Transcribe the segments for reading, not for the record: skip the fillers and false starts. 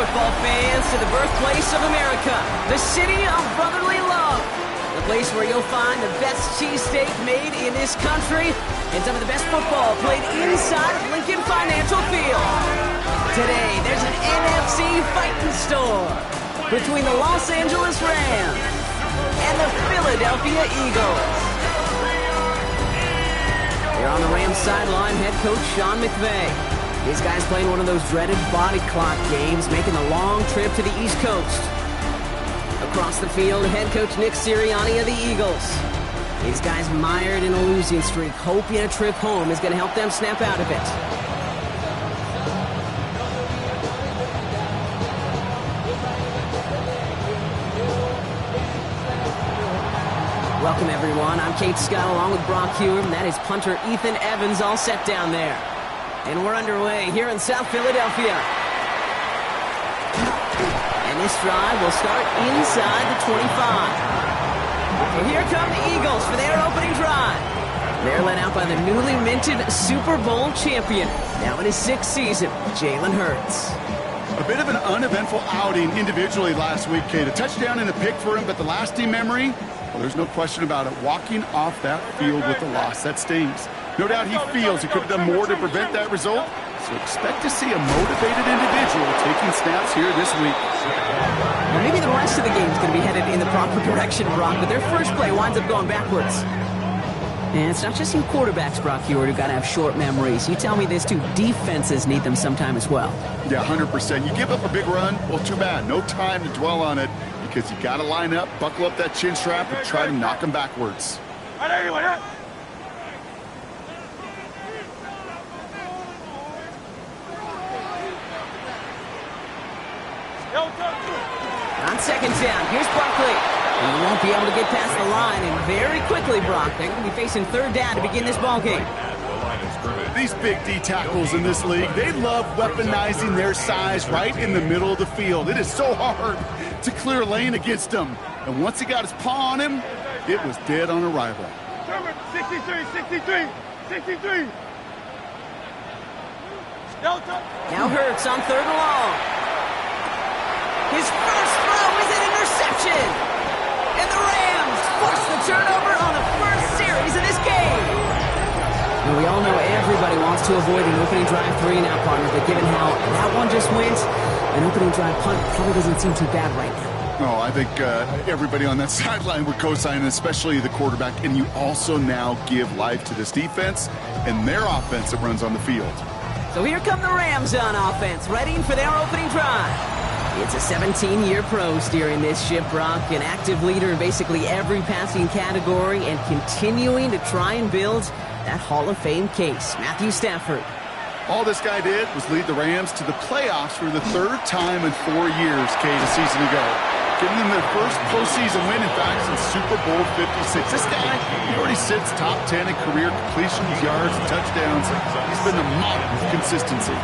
football fans, to the birthplace of America, the city of brotherly love, the place where you'll find the best cheesesteak made in this country and some of the best football played inside of Lincoln Financial Field. Today, there's an NFC fighting store between the Los Angeles Rams and the Philadelphia Eagles. Here on the Rams sideline, head coach Sean McVay. These guys playing one of those dreaded body clock games, making the long trip to the East Coast. Across the field, head coach Nick Sirianni of the Eagles. These guys mired in a losing streak, hoping a trip home is going to help them snap out of it. Welcome, everyone. I'm Kate Scott along with Brock Huard, and that is punter Ethan Evans all set down there. And we're underway here in South Philadelphia. And this drive will start inside the 25. And here come the Eagles for their opening drive. They're led out by the newly minted Super Bowl champion, now in his 6th season, Jalen Hurts. A bit of an uneventful outing individually last week, Kate. A touchdown and a pick for him, but the lasting memory, well, there's no question about it. Walking off that field with a loss, that stings. No doubt he feels he could have done more to prevent that result, so expect to see a motivated individual taking snaps here this week. Well, maybe the rest of the game is going to be headed in the proper direction, Brock, but their first play winds up going backwards. And it's not just you quarterbacks, Brock Huard, who got to have short memories. You tell me this too, defenses need them sometime as well. Yeah, 100%. You give up a big run, well, too bad. No time to dwell on it because you got to line up, buckle up that chin strap, and try to knock them backwards. On second down, here's Barkley. He won't be able to get past the line, and very quickly, Brock, they're going to be facing third down to begin this ballgame. These big D tackles in this league, they love weaponizing their size right in the middle of the field. It is so hard to clear a lane against them. And once he got his paw on him, it was dead on arrival. 63. Now Hurts on third and long. His first throw is an interception. And the Rams force the turnover on the first series of this game. And we all know everybody wants to avoid an opening drive 3 now, partner, but given how that one just went, an opening drive punt probably doesn't seem too bad right now. Oh, I think everybody on that sideline would co-sign, especially the quarterback. And you also now give life to this defense and their offense that runs on the field. So here come the Rams on offense, ready for their opening drive. It's a 17-year pro steering this ship, Brock, an active leader in basically every passing category and continuing to try and build that Hall of Fame case. Matthew Stafford. All this guy did was lead the Rams to the playoffs for the 3rd time in 4 years, Kate, a season ago. Giving them their first postseason win, in fact, since Super Bowl 56. This guy, he already sits top 10 in career completions, yards, and touchdowns. He's been the model of consistency.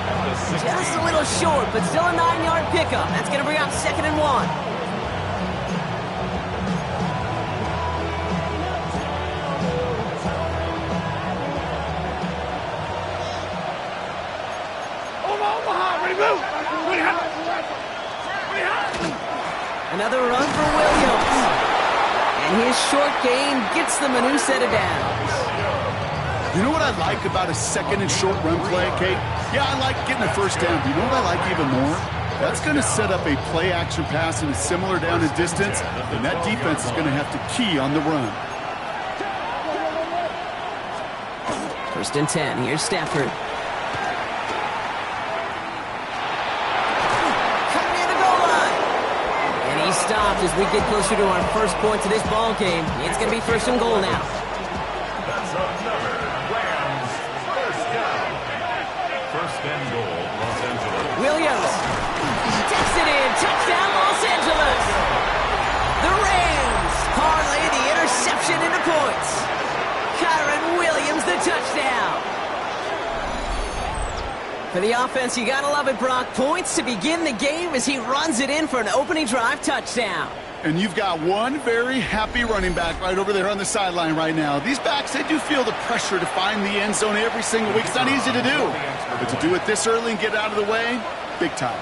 Just a little short, but still a 9-yard pickup. That's going to bring up 2nd and 1. Another run for Williams. And his short gain gets them a new set of downs. You know what I like about a 2nd and short run play, Kate? Yeah, I like getting a first down. But you know what I like even more? That's going to set up a play-action pass in a similar down and distance, and that defense is going to have to key on the run. 1st and 10. Here's Stafford. Stopped as we get closer to our first point to this ball game. It's going to be 1st and goal now. That's another Rams first down. 1st and goal, Los Angeles. Williams takes it in. Touchdown, Los Angeles. The Rams parlay the interception into points. Kyren Williams, the touchdown. For the offense, you gotta love it, Brock. Points to begin the game as he runs it in for an opening drive touchdown. And you've got one very happy running back right over there on the sideline right now. These backs, they do feel the pressure to find the end zone every single week. It's not easy to do. But to do it this early and get out of the way, big time.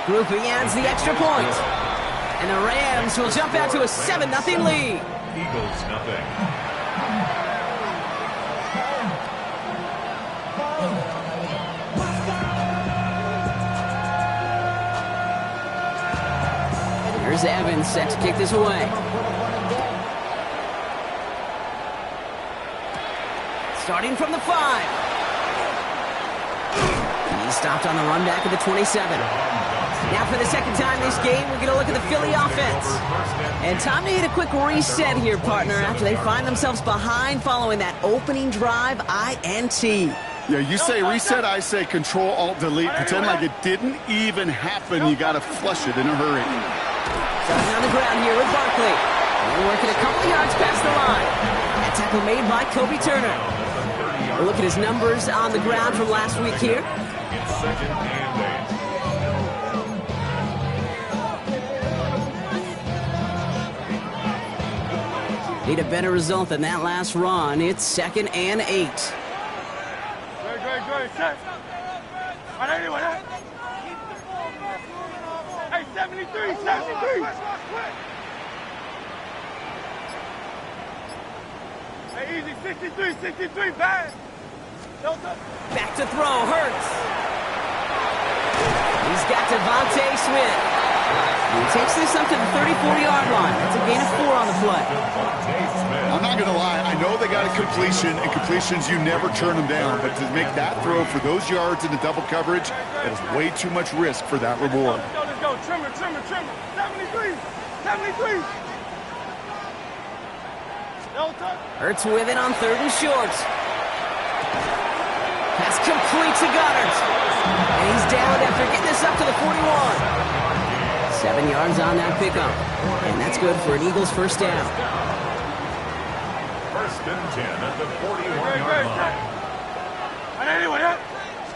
Groupie adds the extra point. And the Rams will jump out to a 7-0 lead. Eagles nothing. Here's Evans set to kick this away. Starting from the 5. He's stopped on the run back at the 27. Now for the second time this game, we're going to look at the Philly offense. And time to hit a quick reset here, partner, after they find themselves behind following that opening drive INT. Yeah, you say reset, I say Control-Alt-Delete. Pretend like it didn't even happen. You got to flush it in a hurry. Starting on the ground here with Barkley. They're working a couple of yards past the line. That tackle made by Kobe Turner. We'll look at his numbers on the ground from last week here. It's 2nd and 8. Need a better result than that last run. It's 2nd and 8. Good. Set. On anyone, huh? Hey, 73. Hey, easy, 63, pass. Back to throw, Hurts. He's got Devontae Smith. He takes this up to the 34-yard line. That's a gain of 4 on the play. I'm not going to lie. I know they got a completion, and completions, you never turn them down. But to make that throw for those yards in the double coverage, that is way too much risk for that reward. Let's go. Trimmer. 73. Hurts with it on 3rd and short. Pass complete to Goddard. And he's down after getting this up to the 41. 7 yards on that pickup. And that's good for an Eagles first down. 1st and 10 at the 41-yard line. On anyone, huh?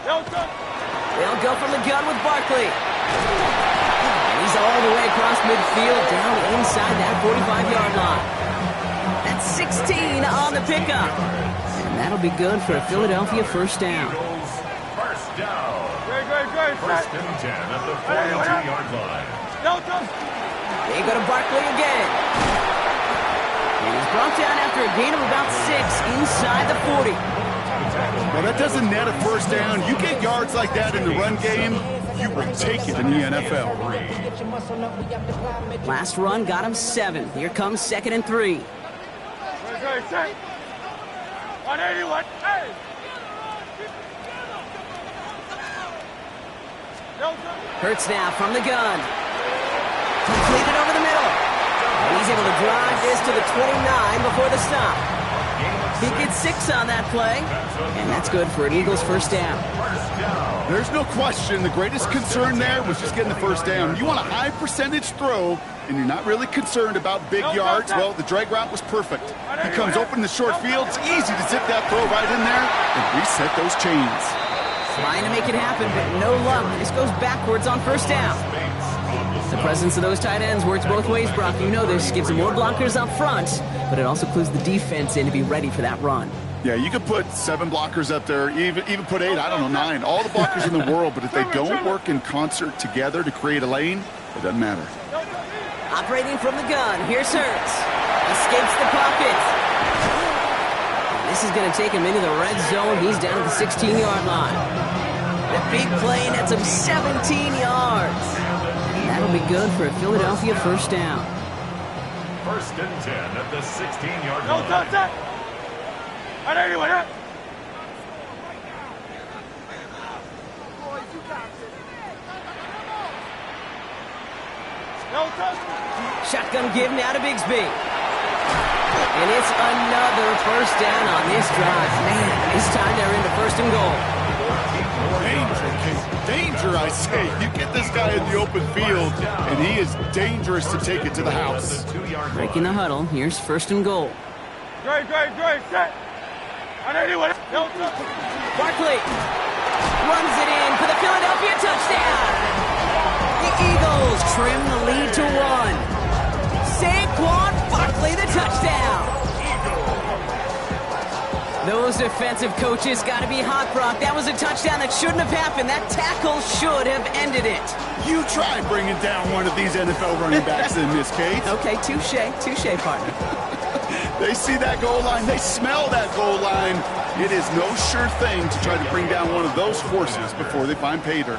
They'll go from the gun with Barkley. And he's all the way across midfield, down inside that 45-yard line. That's 16 on the pickup. And that'll be good for a Philadelphia first down. Eagles first down. Good. 1st and 10 at the 42-yard line. They go to Barkley again. He's brought down after a gain of about 6 inside the 40. Well, that doesn't net a first down. You get yards like that in the run game, you will take it in the NFL. Last run got him 7. Here comes 2nd and 3. Good, set. On anyone, hey! Hurts now from the gun. Completed over the middle. And he's able to drive this to the 29 before the stop. He gets 6 on that play. And that's good for an Eagles first down. There's no question. The greatest concern there was just getting the first down. You want a high percentage throw, and you're not really concerned about big yards. Well, the drag route was perfect. He comes open in the short field. It's easy to zip that throw right in there and reset those chains. Trying to make it happen, but no luck. This goes backwards on first down. The presence of those tight ends works both ways, Brock. You know this. Gives them more blockers up front, but it also clues the defense in to be ready for that run. Yeah, you could put 7 blockers up there, even put 8, I don't know, 9. All the blockers in the world, but if they don't work in concert together to create a lane, it doesn't matter. Operating from the gun, here's Hurts. Escapes the pocket. This is going to take him into the red zone. He's down at the 16-yard line. The big play nets him 17 yards. That'll be good for a Philadelphia first down. 1st and 10 at the 16-yard line. No, on anyone, huh? Shotgun give now to Bigsby. And it's another first down on this drive. Man, this time they're into 1st and goal. Danger, I say. You get this guy in the open field, and he is dangerous to take it to the house. Breaking the huddle. Here's 1st and goal. Great, set. On anyone. Barkley runs it in for the Philadelphia touchdown. The Eagles trim the lead to 1. Saquon Barkley, the touchdown. Those defensive coaches got to be hot, Brock. That was a touchdown that shouldn't have happened. That tackle should have ended it. You try bringing down one of these NFL running backs in this case. Okay, touche, partner. They see that goal line. They smell that goal line. It is no sure thing to try to bring down one of those horses before they find pay dirt.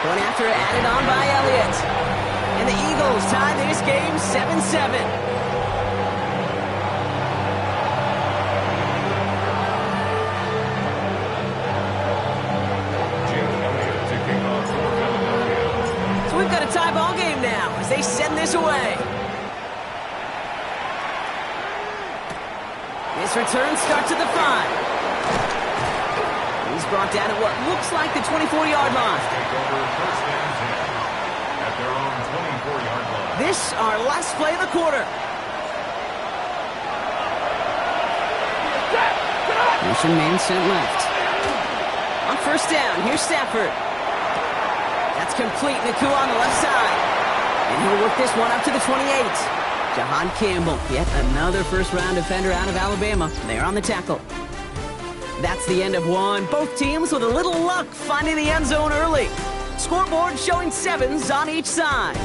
Going after it, added on by Elliott. And the Eagles tie this game 7-7. So we've got a tie ball game now as they send this away. This return starts at the 5. He's brought down at what looks like the 24-yard line. At their own 24-yard line. This our last play of the quarter. Motion man sent left. On first down, here's Stafford. That's complete. Nakua on the left side. And he'll work this one up to the 28. Jahan Campbell, yet another first-round defender out of Alabama. They're on the tackle. That's the end of one. Both teams with a little luck finding the end zone early. Scoreboard showing 7s on each side.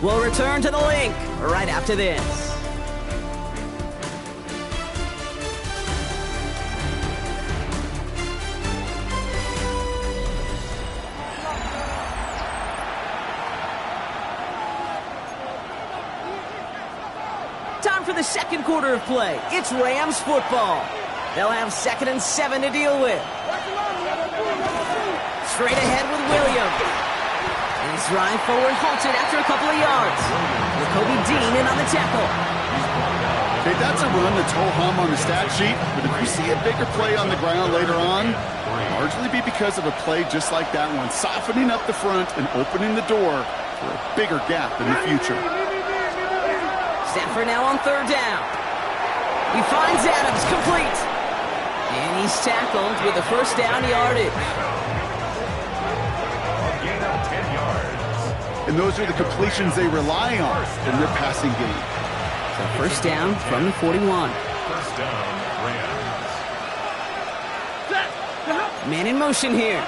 We'll return to the link right after this. Time for the second quarter of play. It's Rams football. They'll have 2nd and 7 to deal with. Straight ahead with Williams. And his drive forward halted after a couple of yards. With Kobe Dean in on the tackle. Okay, that's a run that's ho-hum on the stat sheet, but if you see a bigger play on the ground later on, it'll largely be because of a play just like that one, softening up the front and opening the door for a bigger gap in the future. Stafford now on 3rd down. He finds Adams, complete. And he's tackled with a first down yardage. Gain of 10 yards. And those are the completions they rely on in their passing game. So first down from the 41. First down, Rams. Man in motion here.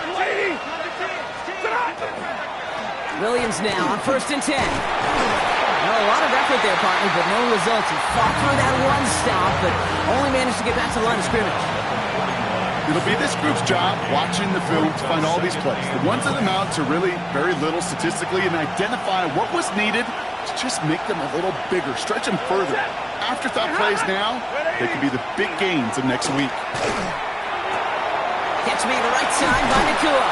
Williams now on 1st and 10. Well, a lot of effort there, partner, but no results. He fought through that one stop, but only managed to get back to the line of scrimmage. It'll be this group's job watching the film to find all these plays. The ones that amount to really very little statistically and identify what was needed to just make them a little bigger, stretch them further. Afterthought plays now, they could be the big gains of next week. Catch me to the right side by Nakua.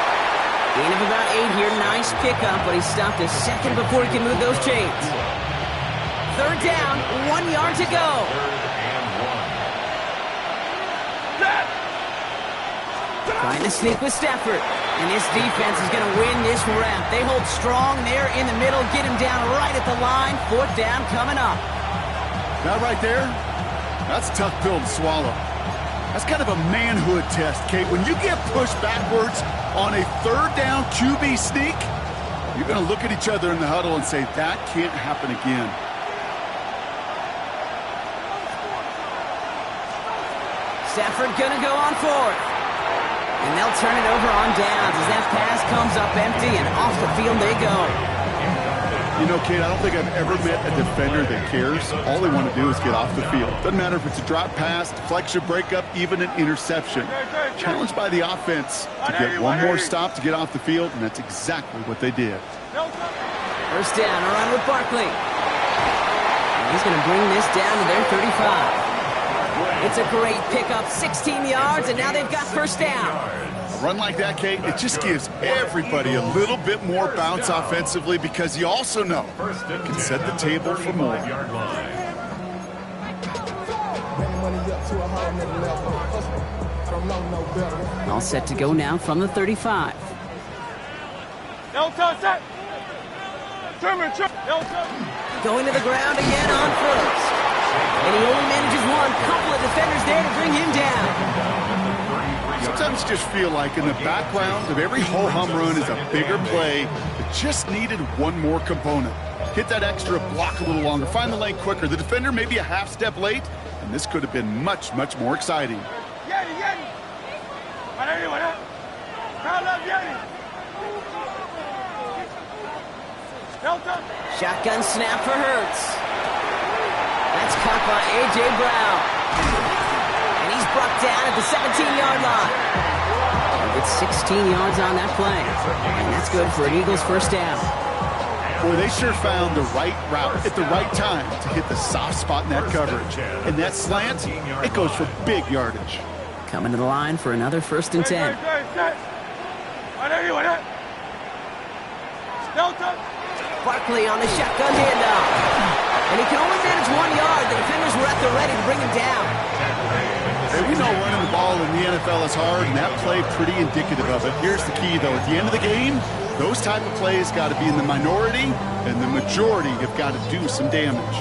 Gain of about 8 here. Nice pickup, but he stopped a second before he can move those chains. 3rd down, 1 yard to go. Trying to sneak with Stafford. And this defense is going to win this rep. They hold strong there in the middle. Get him down right at the line. 4th down coming up. That right there, that's a tough pill to swallow. That's kind of a manhood test, Kate. When you get pushed backwards on a 3rd down QB sneak, you're going to look at each other in the huddle and say, that can't happen again. Stafford going to go on 4th. And they'll turn it over on downs as that pass comes up empty and off the field they go. You know, Kate, I don't think I've ever met a defender that cares. All they want to do is get off the field. Doesn't matter if it's a drop pass, deflection, breakup, even an interception. Challenged by the offense to get one more stop to get off the field, and that's exactly what they did. First down, around with Barkley. And he's going to bring this down to their 35. It's a great pickup, 16 yards, and now they've got first down. A run like that, Kate, it just gives everybody a little bit more bounce offensively because you also know it can set the table for more. All set to go now from the 35. Going to the ground again on first. And he only manages one. Couple of defenders there to bring him down. Sometimes you just feel like in the background of every ho-hum run is a bigger play that just needed one more component. Hit that extra block a little longer. Find the lane quicker. The defender may be a half step late, and this could have been much, much more exciting. Yeti, Yeti. On anyone, huh? Crowd love Yeti. Delta. Shotgun snap for Hurts. That's caught by A.J. Brown. And he's brought down at the 17-yard line. It's 16 yards on that play. And that's good for an Eagles first down. Boy, they sure found the right route at the right time to hit the soft spot in that coverage. And that slant, it goes for big yardage. Coming to the line for another 1st and 10. Set. On anyone, huh? Delta. Barkley on the shotgun handoff. And he can only manage 1 yard. The defenders were at the ready to bring him down. Hey, we know running the ball in the NFL is hard, and that play pretty indicative of it. Here's the key, though. At the end of the game, those type of plays got to be in the minority, and the majority have got to do some damage.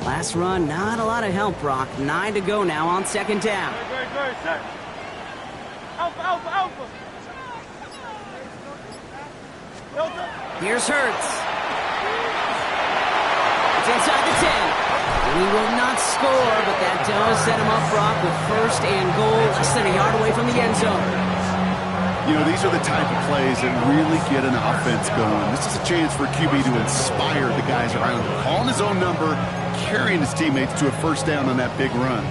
Last run, not a lot of help, Brock. 9 to go now on 2nd down. Great, set. Alpha, alpha, alpha. Delta. Here's Hurts. It's inside the 10. And he will not score, but that does set him up, Brock, with 1st and goal, less than a yard away from the end zone. You know, these are the type of plays that really get an offense going. This is a chance for QB to inspire the guys around him. Calling his own number, carrying his teammates to a 1st down on that big run.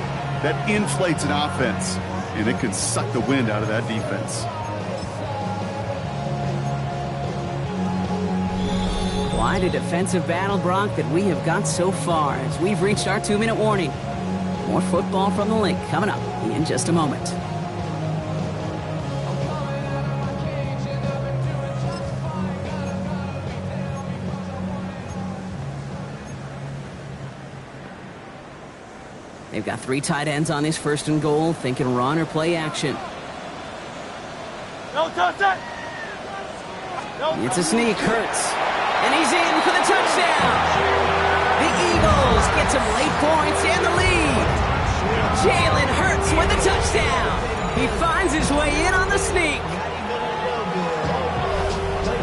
That inflates an offense, and it can suck the wind out of that defense. Quite a defensive battle, Brock, that we have got so far as we've reached our 2-minute warning. More football from the Link coming up in just a moment. They've got 3 tight ends on this 1st and goal, thinking run or play action. Delta, set. It's a sneak, Hurts. And he's in for the touchdown. The Eagles get some late points and the lead. Jalen Hurts with the touchdown. He finds his way in on the sneak.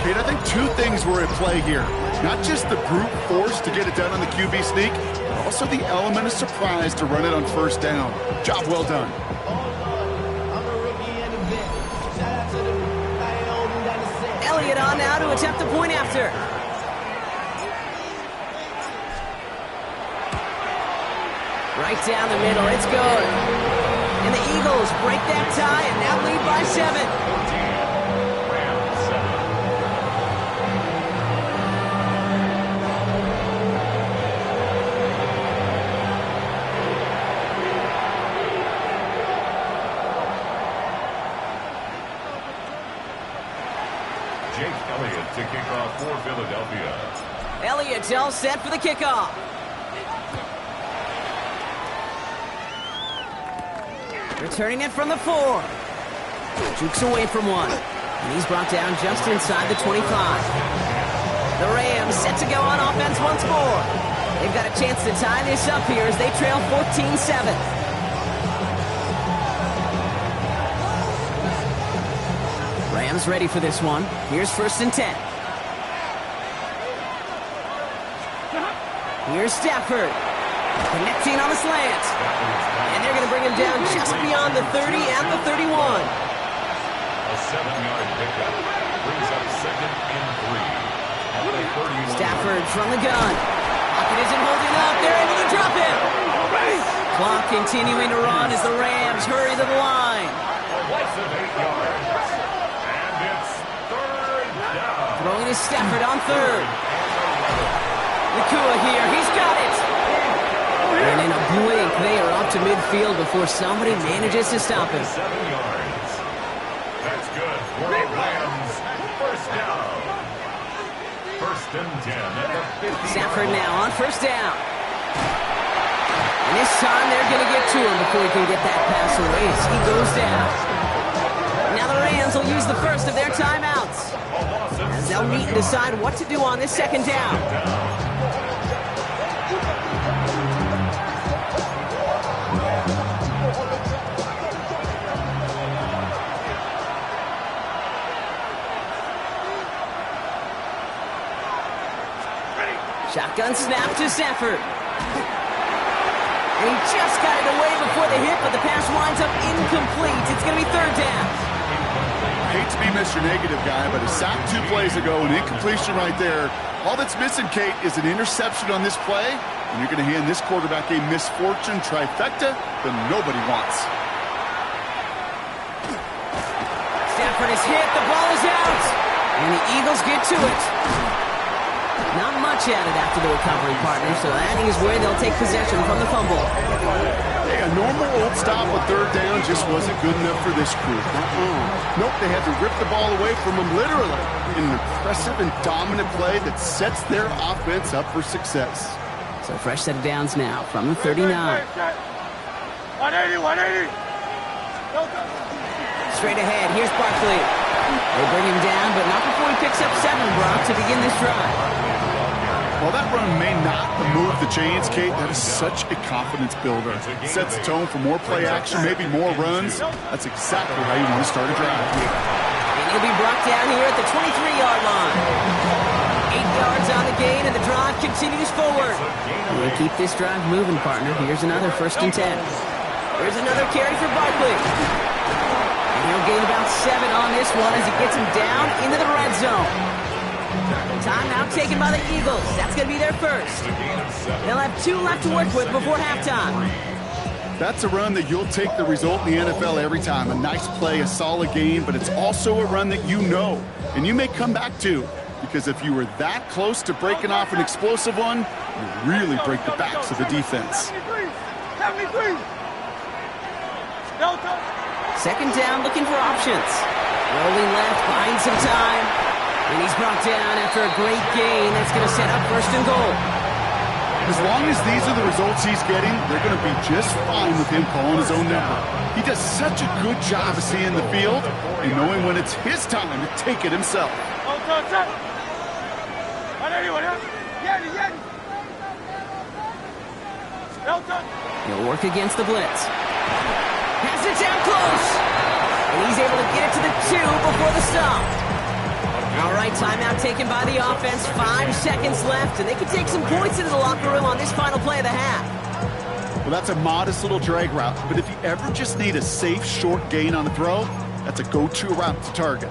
Kate, I think 2 things were at play here. Not just the brute force to get it done on the QB sneak, but also the element of surprise to run it on 1st down. Job well done. Elliott on now to attempt the point after. Right down the middle, it's good. And the Eagles break that tie and now lead by 7. Jake Elliott to kick off for Philadelphia. Elliott's all set for the kickoff. Returning it from the 4. Jukes away from 1. And he's brought down just inside the 25. The Rams set to go on offense once more. They've got a chance to tie this up here as they trail 14-7. Rams ready for this one. Here's 1st and 10. Here's Stafford. Connecting on the slant. And they're going to bring him down just beyond the 30 at the 31. A 7-yard pickup brings up 2nd and 3. Stafford from the gun. Pocket isn't holding up. They're able to drop him. Clock continuing to run as the Rams hurry to the line. A loss of 8 yards. And it's 3rd down. Throwing to Stafford on 3rd. Nakua here. He's got it. And in a blink, they are off to midfield before somebody manages to stop him. 7 yards. That's good for the Rams. 1st down. 1st and 10 at the 50. Stafford now on 1st down. And this time they're going to get to him before he can get that pass away as he goes down. Now the Rams will use the first of their timeouts as they'll meet and decide what to do on this 2nd down. Shotgun snap to Sanford. And he just got it away before the hit, but the pass winds up incomplete. It's going to be third down. I hate to be Mr. Negative guy, but a sack 2 plays ago, an incompletion right there. All that's missing, Kate, is an interception on this play, and you're going to hand this quarterback a misfortune trifecta that nobody wants. Stafford is hit. The ball is out. And the Eagles get to it. Not much added after the recovery, partner, so adding is where they'll take possession from the fumble. Hey, a normal old stop with third down just wasn't good enough for this crew. Nope, they had to rip the ball away from them literally in an impressive and dominant play that sets their offense up for success. So fresh set of downs now from the 39. 180. Straight ahead, here's Barkley. They bring him down, but not before he picks up 7, Brock, to begin this drive. While that run may not move the chains, Kate, that is such a confidence builder. Sets the tone for more play action, maybe more runs. That's exactly how you want to start a drive. And he'll be brought down here at the 23-yard line. 8 yards on the gain, and the drive continues forward. We'll keep this drive moving, partner. Here's another 1st and 10. There's another carry for Barkley. And he'll gain about 7 on this one as he gets him down into the red zone. Timeout taken by the Eagles. That's going to be their first. They'll have 2 left to work with before halftime. That's a run that you'll take the result in the NFL every time. A nice play, a solid game, but it's also a run that you know and you may come back to, because if you were that close to breaking off an explosive one, you really break the backs of the defense. 73. 2nd down, looking for options. Rolling left, buying some time. And he's brought down after a great gain. That's going to set up 1st and goal. As long as these are the results he's getting, they're going to be just fine with him calling his own number. He does such a good job of seeing the field and knowing when it's his time to take it himself. He'll work against the blitz. Has it down close. And he's able to get it to the 2 before the stop. All right, timeout taken by the offense. 5 seconds left, and they can take some points into the locker room on this final play of the half. Well, that's a modest little drag route, but if you ever just need a safe, short gain on the throw, that's a go-to route to target.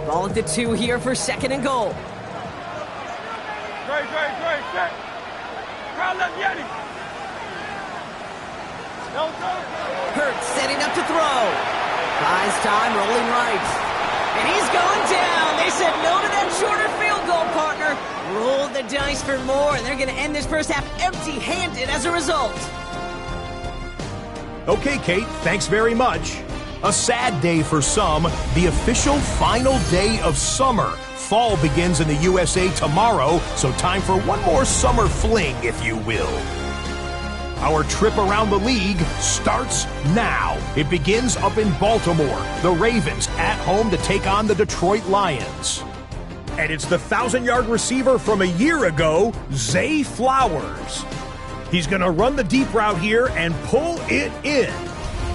Ball at the 2 here for 2nd and goal. Great. Crowd left Yeti. Hurts setting up to throw. Buys time, rolling right. And he's going down. They said no to that shorter field goal, partner. Rolled the dice for more, and they're going to end this first half empty-handed as a result. Okay, Kate, thanks very much. A sad day for some, the official final day of summer. Fall begins in the USA tomorrow, so time for one more summer fling, if you will. Our trip around the league starts now. It begins up in Baltimore. The Ravens at home to take on the Detroit Lions. And it's the 1,000-yard receiver from a year ago, Zay Flowers. He's going to run the deep route here and pull it in.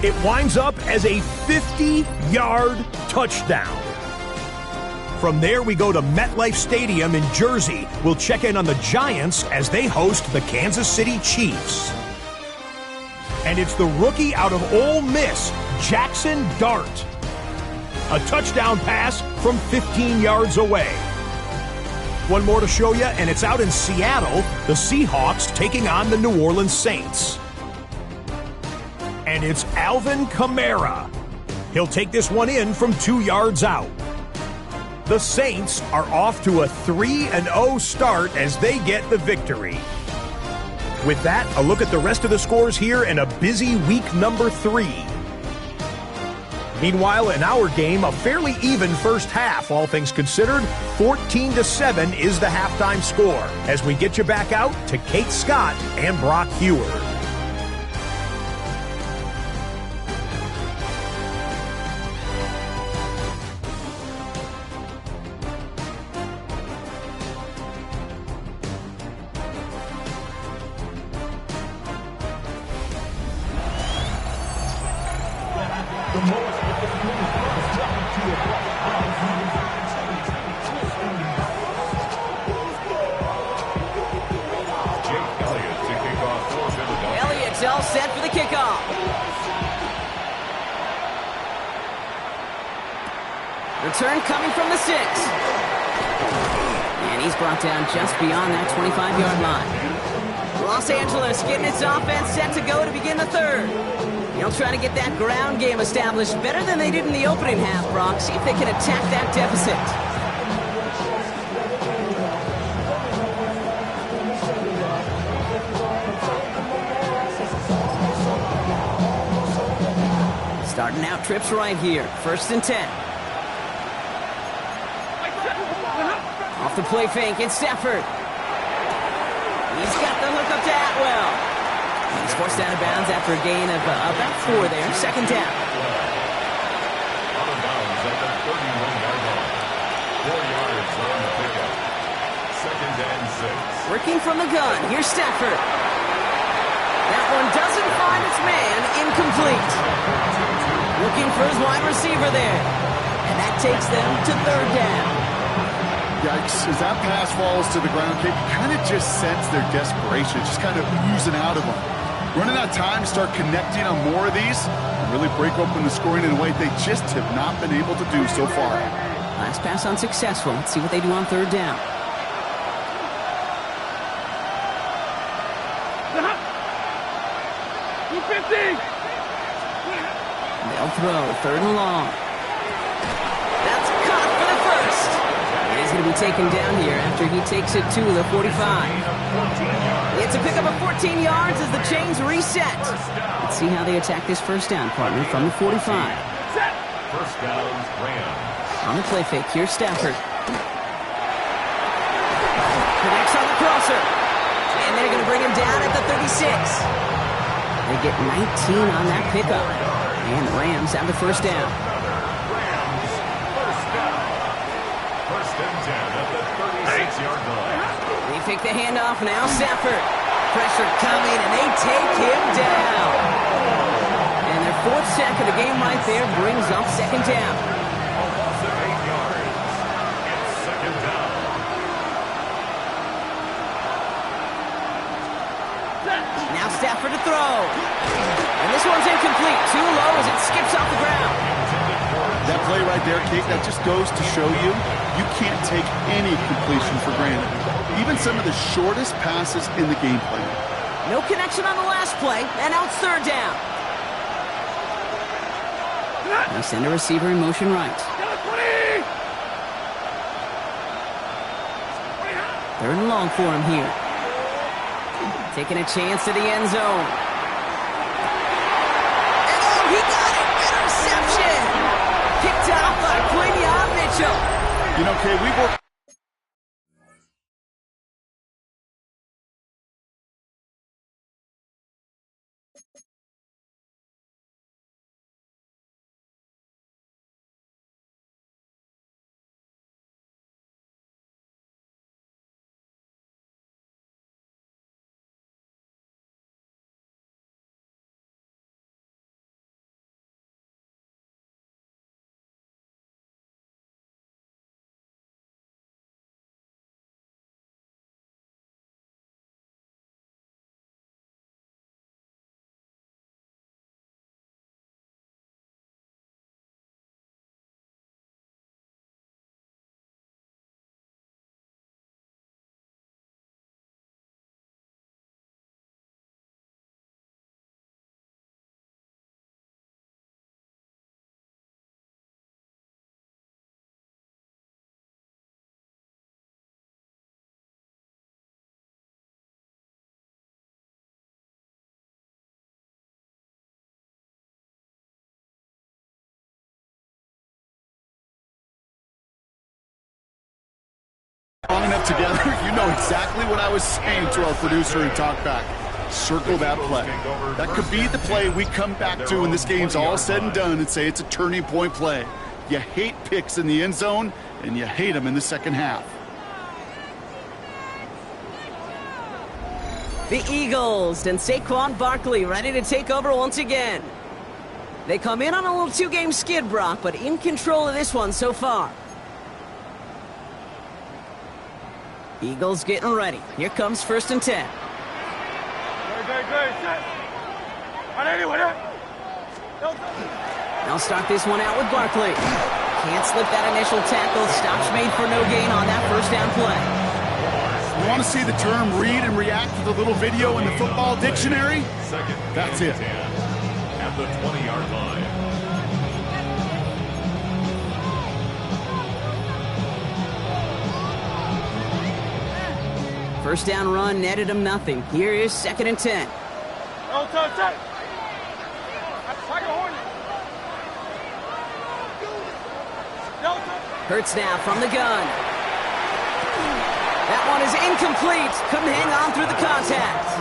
It winds up as a 50-yard touchdown. From there, we go to MetLife Stadium in Jersey. We'll check in on the Giants as they host the Kansas City Chiefs. And it's the rookie out of Ole Miss, Jackson Dart. A touchdown pass from 15 yards away. One more to show you, and it's out in Seattle, the Seahawks taking on the New Orleans Saints. And it's Alvin Kamara. He'll take this one in from 2 yards out. The Saints are off to a 3-0 start as they get the victory. With that, a look at the rest of the scores here in a busy week number 3. Meanwhile, in our game, a fairly even first half, all things considered. 14-7 is the halftime score as we get you back out to Kate Scott and Brock Huard. The most It's all set for the kickoff. Return coming from the 6. And he's brought down just beyond that 25-yard line. Los Angeles getting its offense set to go to begin the third. They'll try to get that ground game established better than they did in the opening half, Brock. See if they can attack that deficit. Starting out trips right here. 1st and 10. Off the play fake, it's Stafford. He's got the hook up to Atwell. He's forced out of bounds after a gain of about 4 there. 2nd down. Out of bounds at the 31-yard line. 4 yards on the pickup. 2nd and 6. Working from the gun. Here's Stafford. That one doesn't find its man. Incomplete. Looking for his wide receiver there. And that takes them to 3rd down. Yikes, as that pass falls to the ground, Kate, you kind of just sense their desperation, just kind of oozing out of them. Running out of time to start connecting on more of these and really break open the scoring in a way they just have not been able to do so far. Last pass unsuccessful. Let's see what they do on 3rd down. They'll throw 3rd and long. That's caught for the 1st. He's going to be taken down here after he takes it to the 45. It's a pickup of 14 yards as the chains reset. Let's see how they attack this 1st down, partner, from the 45. 1st down, Rams. On the play fake, here's Stafford. Connects on the crosser. And they're going to bring him down at the 36. They get 19 on that pickup. And the Rams have the 1st down. Rams, 1st down. 1st and 10 at the 36-yard line. They pick the handoff now. Stafford. Pressure coming, and they take him down. And their 4th sack of the game right there brings up 2nd down. A loss of 8 yards. It's 2nd down. Now Stafford to throw. And this one's incomplete. Too low as it skips off the ground. That play right there, Kate, that just goes to show you, you can't take any completion for granted. Even some of the shortest passes in the game plan. No connection on the last play, and now it's 3rd down. They send a receiver in motion right. 3rd and long for him here. Taking a chance to the end zone. And oh, he got it! Interception! Picked out by Quinyon Mitchell. You know, Kay, we worked. Long enough together, you know exactly what I was saying to our producer in talkback. Circle that play. That could be the play we come back to when this game's all said and done and say it's a turning point play. You hate picks in the end zone, and you hate them in the 2nd half. The Eagles and Saquon Barkley ready to take over once again. They come in on a little 2-game skid, Brock, but in control of this one so far. Eagles getting ready. Here comes 1st and 10. Good, set. They'll start this one out with Barkley. Can't slip that initial tackle. Stops made for no gain on that first down play. You want to see the term read and react to the little video in the football dictionary? That's it. At the 20-yard line. First down run netted him nothing. Here is 2nd and 10. Hurts now from the gun. That one is incomplete. Couldn't hang on through the contact.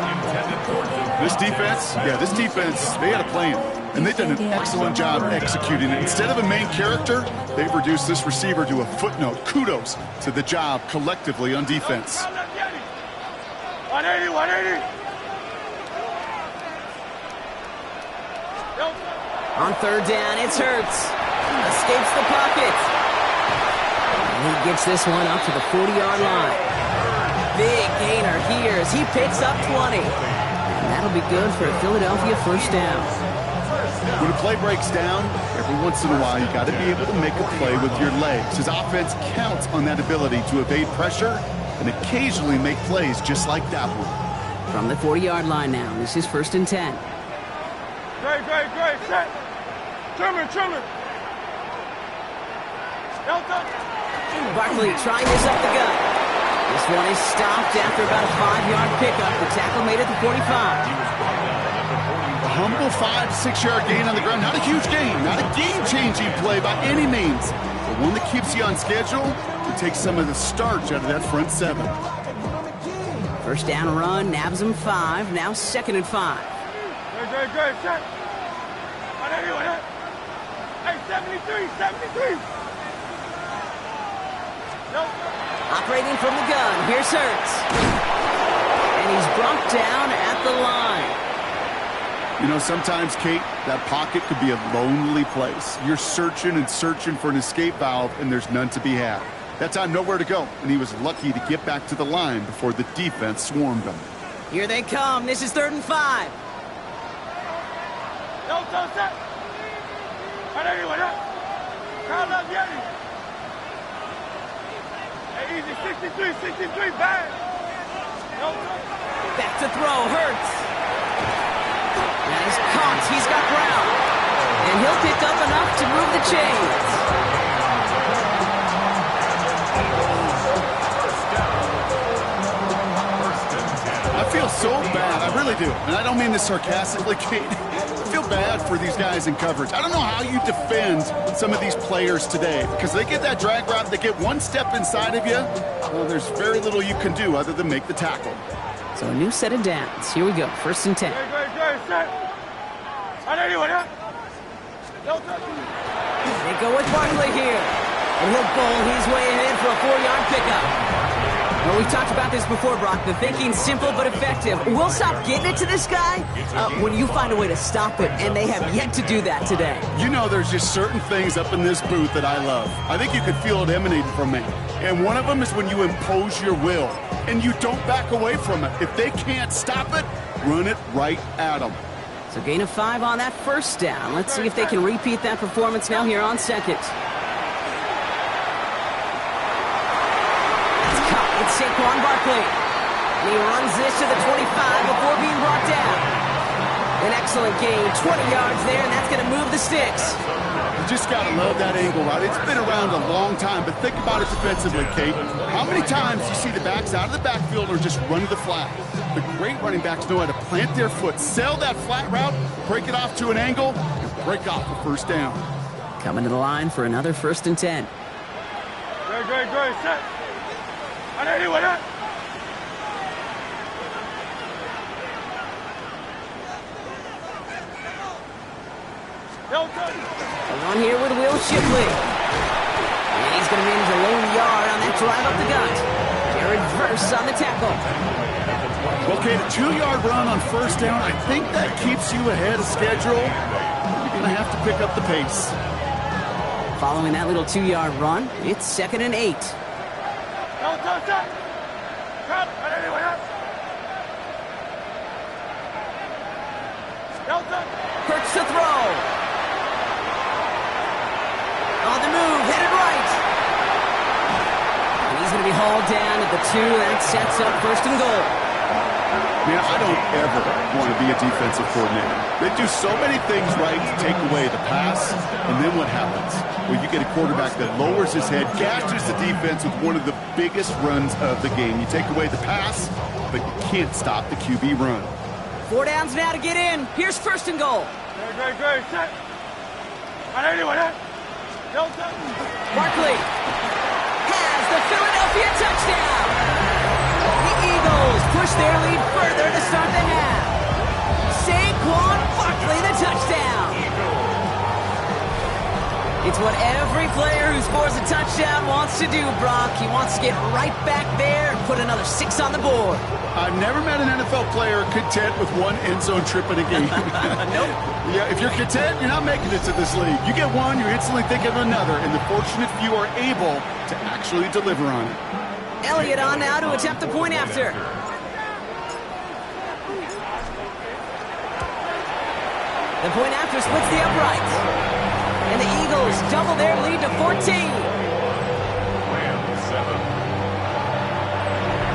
This defense, they had a plan, and they've done an excellent job executing it. Instead of a main character, they've reduced this receiver to a footnote. Kudos to the job collectively on defense. 180. On 3rd down, it's Hurts. Escapes the pocket. And he gets this one up to the 40-yard line. Big gainer here as he picks up 20. And that'll be good for a Philadelphia first down. When a play breaks down, every once in a while, you got to be able to make a play with your legs. His offense counts on that ability to evade pressure and occasionally make plays just like that one. From the 40-yard line now, this is 1st and 10. Great. Set. Trimmer. Barkley trying this up the gut. This one is stopped after about a 5-yard pickup. The tackle made at the 45. A humble 5-6-yard gain on the ground. Not a huge gain, not a game-changing play by any means, but one that keeps you on schedule to take some of the starch out of that front 7. First down run, nabs him 5. Now 2nd and 5. Great. Set. 180. Hey, 73. Operating from the gun, here's Hurts. And he's brought down at the line. You know, sometimes, Kate, that pocket could be a lonely place. You're searching for an escape valve, and there's none to be had. That time, nowhere to go, and he was lucky to get back to the line before the defense swarmed him. Here they come. This is 3rd and 5. Set. 180. Crowd up, Yeti. Easy, 63, bang. Back to throw, Hurts. And he's caught, he's got ground. And he'll pick up enough to move the chains. I feel so bad, I really do. And I don't mean this sarcastically, Kate. I feel bad for these guys in coverage. I don't know how you defend some of these players today, because they get that drag route, they get one step inside of you, well, there's very little you can do other than make the tackle. So a new set of downs. Here we go, 1st and 10. Great, set. 180. They go with Barkley here. And he'll bowl his way ahead for a 4-yard pickup. Well, we've talked about this before, Brock. The thinking's simple but effective. We'll stop getting it to this guy when you find a way to stop it, and they have yet to do that today. You know, there's just certain things up in this booth that I love. I think you could feel it emanating from me. And one of them is when you impose your will, and you don't back away from it. If they can't stop it, run it right at them. So gain of 5 on that first down. Let's see if they can repeat that performance now here on 2nd. It's Saquon Barkley. And he runs this to the 25 before being brought down. An excellent gain, 20 yards there, and that's going to move the sticks. You just got to love that angle route. It's been around a long time, but think about it defensively, Kate. How many times you see the backs out of the backfield or just run to the flat? The great running backs know how to plant their foot, sell that flat route, break it off to an angle, and break off the first down. Coming to the line for another 1st and 10. Great, set. 180 with it. On here with Will Shipley. And he's going to manage a lone yard on that drive up the gut. Jared Verse on the tackle. Okay, the 2-yard run on first down, I think that keeps you ahead of schedule. You're going to have to pick up the pace. Following that little 2-yard run, it's 2nd and 8. Hurts to throw. On the move, headed right. And he's going to be hauled down at the 2. That sets up 1st and goal. Man, I don't ever want to be a defensive coordinator. They do so many things right to take away the pass, and then what happens? Well, you get a quarterback that lowers his head, gashes the defense with one of the biggest runs of the game. You take away the pass, but you can't stop the QB run. 4 downs now to get in. Here's 1st and goal. Great. Set. Barkley has the Philadelphia touchdown. The Eagles push their lead further to start the half. Saquon Barkley, the touchdown. It's what every player who scores a touchdown wants to do, Brock. He wants to get right back there and put another 6 on the board. I've never met an NFL player content with one end zone trip in a game. Nope. Yeah, if you're content, you're not making it to this league. You get one, you're instantly thinking of another, and the fortunate few are able to actually deliver on it. Elliott on now to attempt the point after. The point after splits the uprights. And the Eagles double their lead to 14. Rams 7.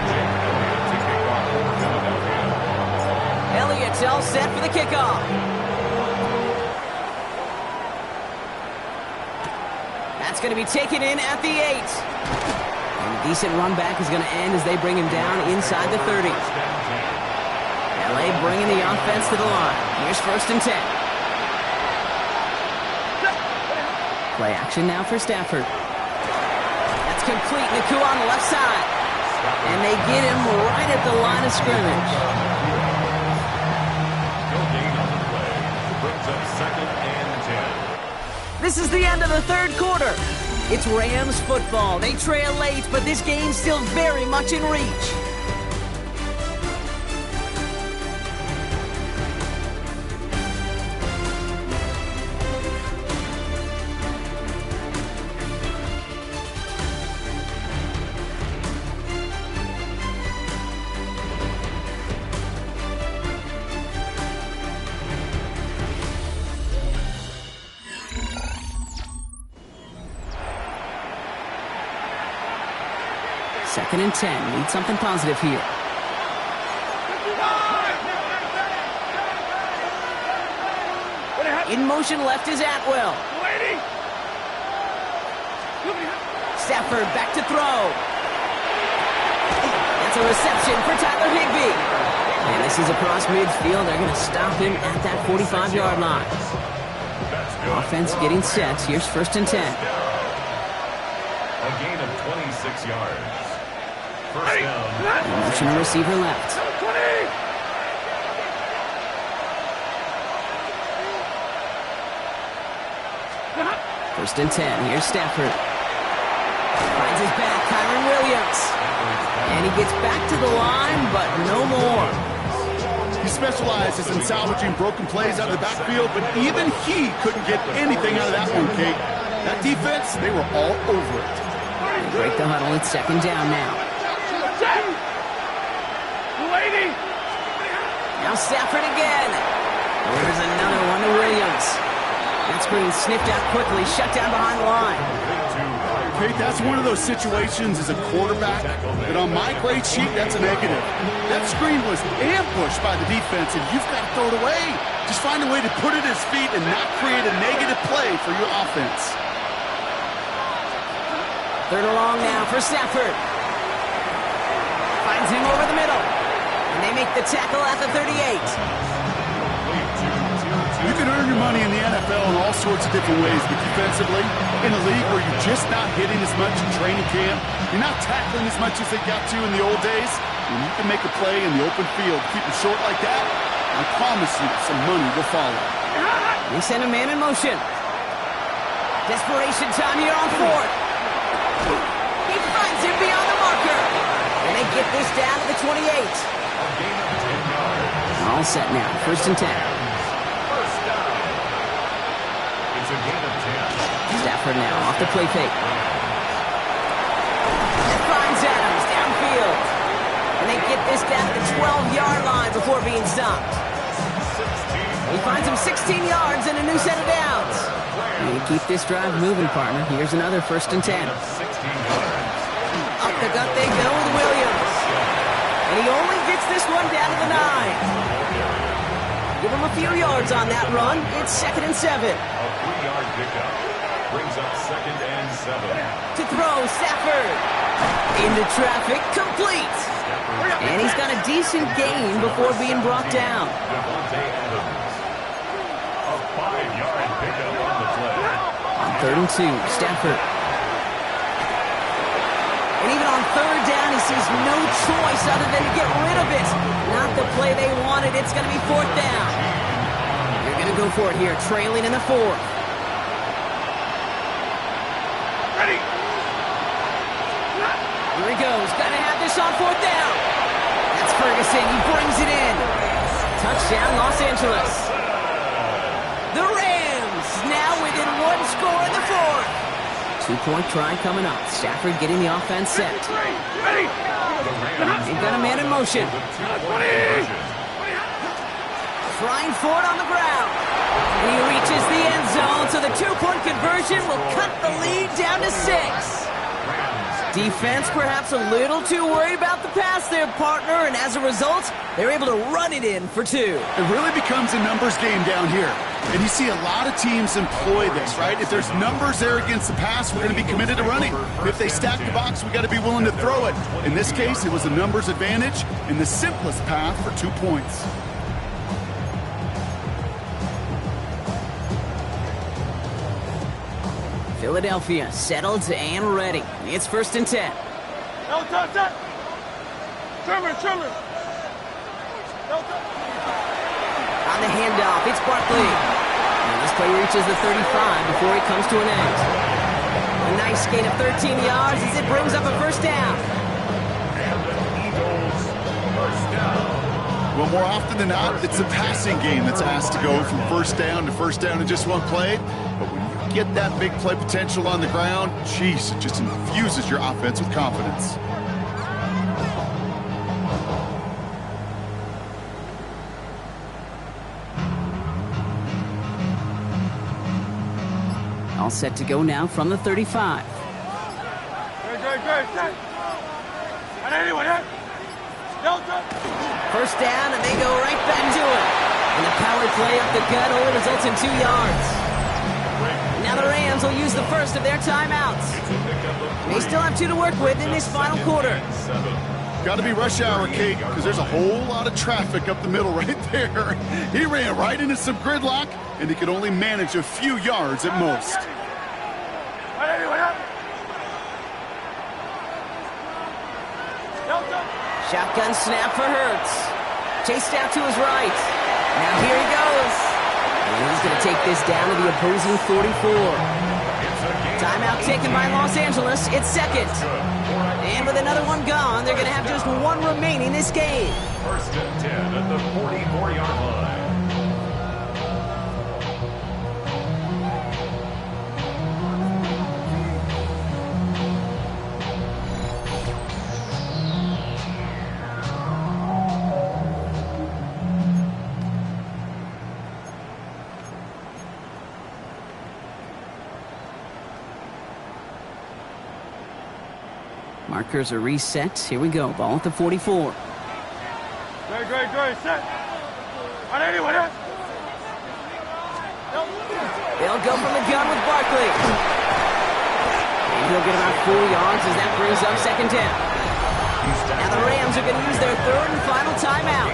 Jake Elliott to kick off for Philadelphia. Elliott's all set for the kickoff. That's going to be taken in at the 8. And a decent run back is going to end as they bring him down inside the 30. LA bringing the offense to the line. Here's 1st and 10. Play action now for Stafford. That's complete. Nakua on the left side. And they get him right at the line of scrimmage. No gain on the play. Brings up 2nd and 10. This is the end of the 3rd quarter. It's Rams football. They trail late, but this game's still very much in reach. Second and 10. Need something positive here. In motion left is Atwell. Stafford back to throw. That's a reception for Tyler Higbee. And this is across midfield. They're going to stop him at that 45-yard line. Offense getting set. Here's 1st and 10. A gain of 26 yards. 1st down. Motion to receiver left. First and 10. Here's Stafford. Finds his back, Kyren Williams. And he gets back to the line, but no more. He specializes in salvaging broken plays out of the backfield, but even he couldn't get anything out of that one, Kate. That defense, they were all over it. They break the huddle. It's 2nd down now. Now Stafford again. There's another one to Williams. That screen sniffed out quickly, shut down behind the line. Kate, that's one of those situations as a quarterback that on my grade sheet, that's a negative. That screen was ambushed by the defense, and you've got to throw it away. Just find a way to put it at his feet and not create a negative play for your offense. 3rd and long now for Stafford. Finds him over the middle. And they make the tackle at the 38. You can earn your money in the NFL in all sorts of different ways, but defensively, in a league where you're just not hitting as much in training camp, you're not tackling as much as they got to in the old days, and you can make a play in the open field, keep it short like that, I promise you some money will follow. They send a man in motion. Desperation time here on 4th. He finds him beyond the marker. And they get this down to the 28. All set now. 1st and 10. It's a gain of 10. Stafford now off the play fake. That finds Adams downfield. And they get this down to the 12-yard line before being stopped. 16 He finds him 16 yards and a new set of downs. You keep this drive moving, partner. Here's another 1st and 10. Up the gut they go with Williams. And he only gets this one down to the 9. Give him a few yards on that run. It's 2nd and 7. A 3-yard pickup brings up 2nd and 7. To throw, Stafford. Into traffic, complete. And he's got a decent gain before being brought down. Devontae Adams. A 5-yard pickup on the play. On 3rd and 2, Stafford. And even on 3rd down, he sees no choice other than to get rid of it. Not the play they wanted. It's going to be 4th down. They're going to go for it here, trailing in the 4th. Ready. Here he goes. Got to have this on 4th down. That's Ferguson. He brings it in. Touchdown, Los Angeles. The Rams now within 1 score in the 4th. 2-point try coming up. Stafford getting the offense set. Ready. They've got a man in motion. Trying for it on the ground. And he reaches the end zone, so the 2-point conversion will cut the lead down to 6. Defense perhaps a little too worried about the pass there, partner, and as a result, they're able to run it in for 2. It really becomes a numbers game down here. And you see a lot of teams employ this, right? If there's numbers there against the pass, we're going to be committed to running. If they stack the box, we got to be willing to throw it. In this case, it was a numbers advantage in the simplest path for 2 points. Philadelphia settled and ready. It's 1st and 10. No touch that. Trimmer. No touch. On the handoff, it's Barkley. And this play reaches the 35 before it comes to an end. A nice gain of 13 yards as it brings up a 1st down. And the Eagles, 1st down. Well, more often than not, it's a passing game that's asked to go from 1st down to 1st down in just one play. But when you get that big play potential on the ground, geez, it just infuses your offense with confidence. All set to go now from the 35. Good. Set. And anyone hit? No touch. 1st down, and they go right back to it. And the power play up the gut only results in 2 yards. Now the Rams will use the first of their timeouts. They still have 2 to work with in this final quarter. Got to be rush hour, Kate, because there's a whole lot of traffic up the middle right there. He ran right into some gridlock, and he could only manage a few yards at most. And anyone hit? No touch. Shotgun snap for Hurts. Chased out to his right. Now here he goes. And he's going to take this down to the opposing 44. Timeout taken by Los Angeles. It's 2nd. And with another one gone, they're going to have just 1 remaining this game. 1st and 10 at the 44-yard line. Markers are reset. Here we go. Ball at the 44. Good. Set. And anyone hit? No. They'll go from the gun with Barkley. And he'll get about 4 yards as that brings up 2nd down. Now the Rams are going to use their 3rd and final timeout.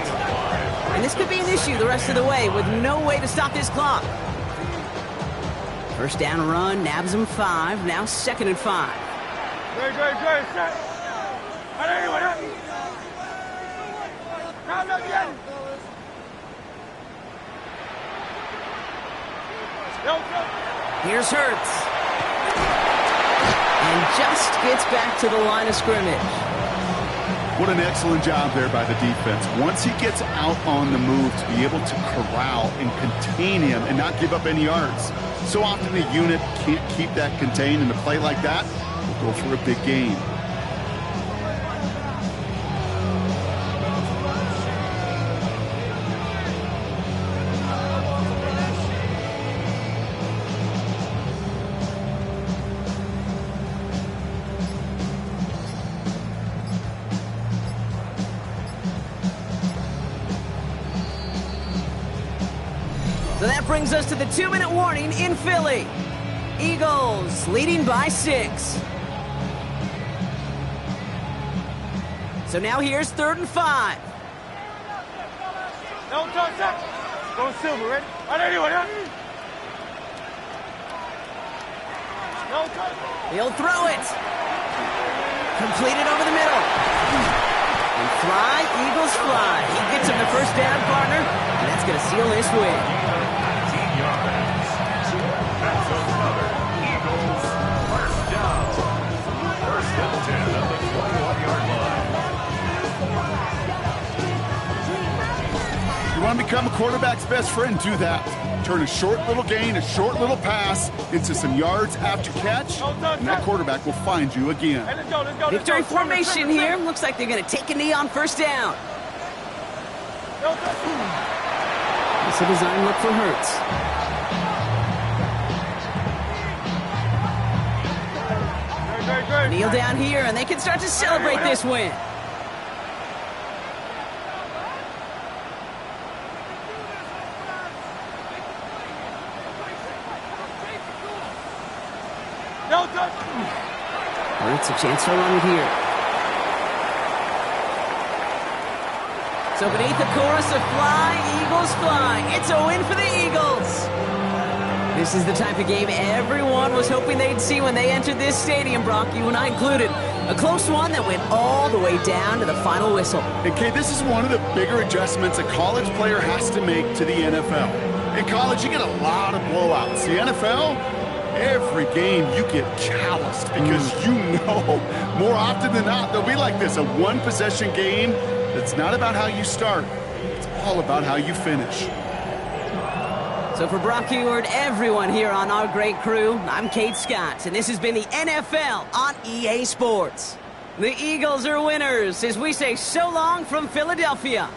And this could be an issue the rest of the way with no way to stop this clock. 1st down run, nabs him 5. Now 2nd and 5. Good. Set. And anyone hit? Come again. No touch. Here's Hurts. And just gets back to the line of scrimmage. What an excellent job there by the defense. Once he gets out on the move, to be able to corral and contain him and not give up any yards. So often the unit can't keep that contained, and a play like that will go for a big gain. So that brings us to the 2-minute warning in Philly. Eagles leading by 6. So now here's 3rd and 5. No touch that. Go Silver, ready? Right anyone, huh? No touch. He'll throw it. Completed over the middle. And fly, Eagles fly. He gets him the first down, partner, and that's going to seal this win. 19 yards. That's another Eagles first down. First and 10 at the 21-yard line. You want to become a quarterback's best friend? Do that. Turn a short little gain, a short little pass into some yards after catch, and that quarterback will find you again. Hey, let's go. Victory formation here. Looks like they're going to take a knee on first down. No touch. It's a design look for Hurts. Great. Kneel down here, and they can start to celebrate this win. No touch. Hurts a chance to run it here. So beneath the chorus of fly, Eagles fly. It's a win for the Eagles. This is the type of game everyone was hoping they'd see when they entered this stadium, Brock, you and I included. A close one that went all the way down to the final whistle. And Kate, this is one of the bigger adjustments a college player has to make to the NFL. In college, you get a lot of blowouts. The NFL, every game you get calloused because you know more often than not they'll be like this, a one-possession game that's not about how you start. It's all about how you finish. So for Brock Huard, everyone here on our great crew, I'm Kate Scott, and this has been the NFL on EA Sports. The Eagles are winners as we say so long from Philadelphia.